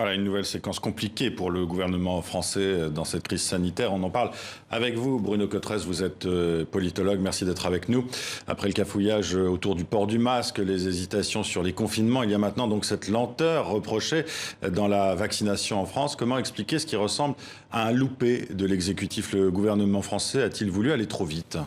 Voilà une nouvelle séquence compliquée pour le gouvernement français dans cette crise sanitaire. On en parle avec vous, Bruno Cotresse, vous êtes politologue, merci d'être avec nous. Après le cafouillage autour du port du masque, les hésitations sur les confinements, il y a maintenant donc cette lenteur reprochée dans la vaccination en France. Comment expliquer ce qui ressemble à un loupé de l'exécutif? Le gouvernement français a-t-il voulu aller trop vite?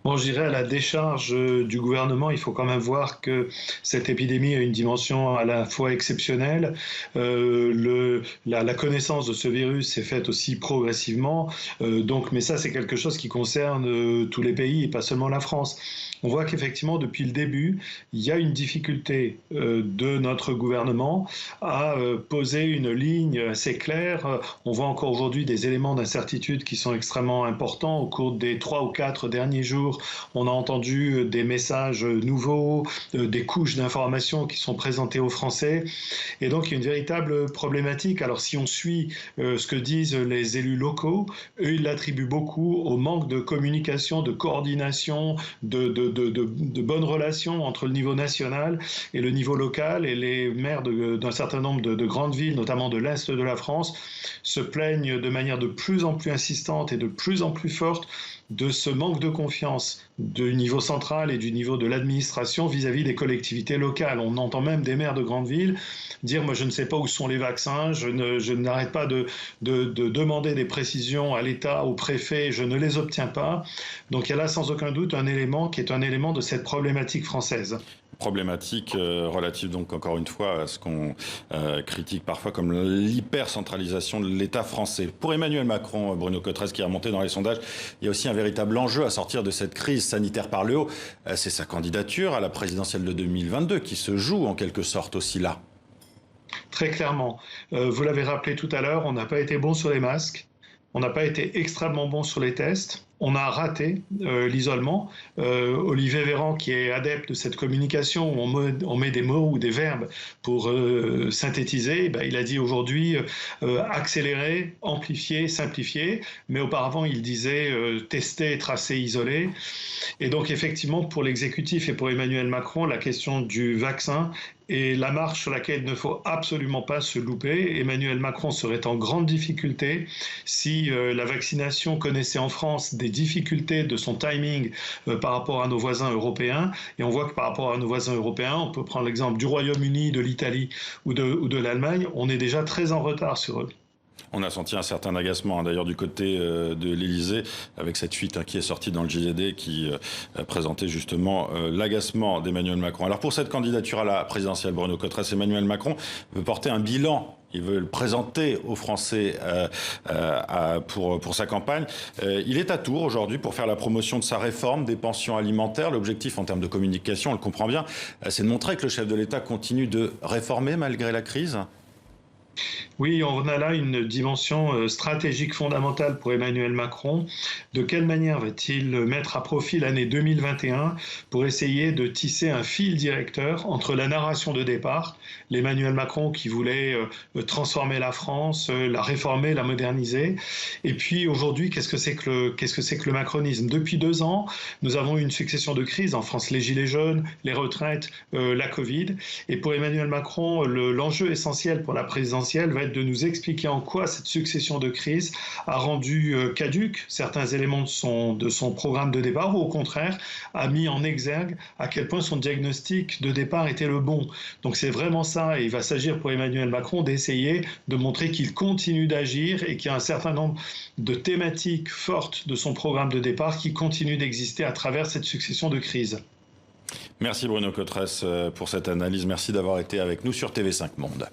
Bon, je dirais à la décharge du gouvernement, il faut quand même voir que cette épidémie a une dimension à la fois exceptionnelle. La connaissance de ce virus s'est faite aussi progressivement. Mais ça, c'est quelque chose qui concerne tous les pays et pas seulement la France. On voit qu'effectivement, depuis le début, il y a une difficulté de notre gouvernement à poser une ligne assez claire. On voit encore aujourd'hui des éléments d'incertitude qui sont extrêmement importants. Au cours des 3 ou 4 derniers jours, on a entendu des messages nouveaux, des couches d'informations qui sont présentées aux Français. Et donc, il y a une véritable problématique. Alors, si on suit ce que disent les élus locaux, eux, ils l'attribuent beaucoup au manque de communication, de coordination, de bonnes relations entre le niveau national et le niveau local. Et les maires d'un certain nombre de grandes villes, notamment de l'Est de la France, se plaignent de manière de plus en plus insistante et de plus en plus forte de ce manque de confiance du niveau central et du niveau de l'administration vis-à-vis des collectivités locales. On entend même des maires de grandes villes dire « moi je ne sais pas où sont les vaccins, je n'arrête pas de demander des précisions à l'État, au préfet, je ne les obtiens pas ». Donc il y a là sans aucun doute un élément qui est un élément de cette problématique française. Problématique relative donc encore une fois à ce qu'on critique parfois comme l'hypercentralisation de l'État français. Pour Emmanuel Macron, Bruno Cotresse, qui est remonté dans les sondages, il y a aussi un véritable enjeu à sortir de cette crise sanitaire par le haut. C'est sa candidature à la présidentielle de 2022 qui se joue en quelque sorte aussi là. Très clairement. Vous l'avez rappelé tout à l'heure, on n'a pas été bon sur les masques, on n'a pas été extrêmement bon sur les tests. On a raté l'isolement. Olivier Véran, qui est adepte de cette communication, où on met des mots ou des verbes pour synthétiser, il a dit aujourd'hui accélérer, amplifier, simplifier. Mais auparavant, il disait tester, tracer, isoler. Et donc, effectivement, pour l'exécutif et pour Emmanuel Macron, la question du vaccin est la marche sur laquelle il ne faut absolument pas se louper. Emmanuel Macron serait en grande difficulté si la vaccination connaissait en France des difficultés de son timing par rapport à nos voisins européens. Et on voit que par rapport à nos voisins européens, on peut prendre l'exemple du Royaume-Uni, de l'Italie ou de l'Allemagne, on est déjà très en retard sur eux. On a senti un certain agacement d'ailleurs du côté de l'Élysée avec cette fuite qui est sortie dans le JDD qui présentait justement l'agacement d'Emmanuel Macron. Alors pour cette candidature à la présidentielle, Bruno Cotresse, Emmanuel Macron veut porter un bilan. Il veut le présenter aux Français pour sa campagne. Il est à Tours aujourd'hui pour faire la promotion de sa réforme des pensions alimentaires. L'objectif en termes de communication, on le comprend bien, c'est de montrer que le chef de l'État continue de réformer malgré la crise. Oui, on a là une dimension stratégique fondamentale pour Emmanuel Macron. De quelle manière va-t-il mettre à profit l'année 2021 pour essayer de tisser un fil directeur entre la narration de départ, l'Emmanuel Macron qui voulait transformer la France, la réformer, la moderniser, et puis aujourd'hui, qu'est-ce que c'est que le macronisme? Depuis 2 ans, nous avons eu une succession de crises en France, les gilets jaunes, les retraites, la Covid, et pour Emmanuel Macron, l'enjeu essentiel pour la présidentielle va être de nous expliquer en quoi cette succession de crises a rendu caduques certains éléments de son programme de départ ou au contraire a mis en exergue à quel point son diagnostic de départ était le bon. Donc c'est vraiment ça et il va s'agir pour Emmanuel Macron d'essayer de montrer qu'il continue d'agir et qu'il y a un certain nombre de thématiques fortes de son programme de départ qui continuent d'exister à travers cette succession de crises. Merci Bruno Cotresse pour cette analyse. Merci d'avoir été avec nous sur TV5 Monde.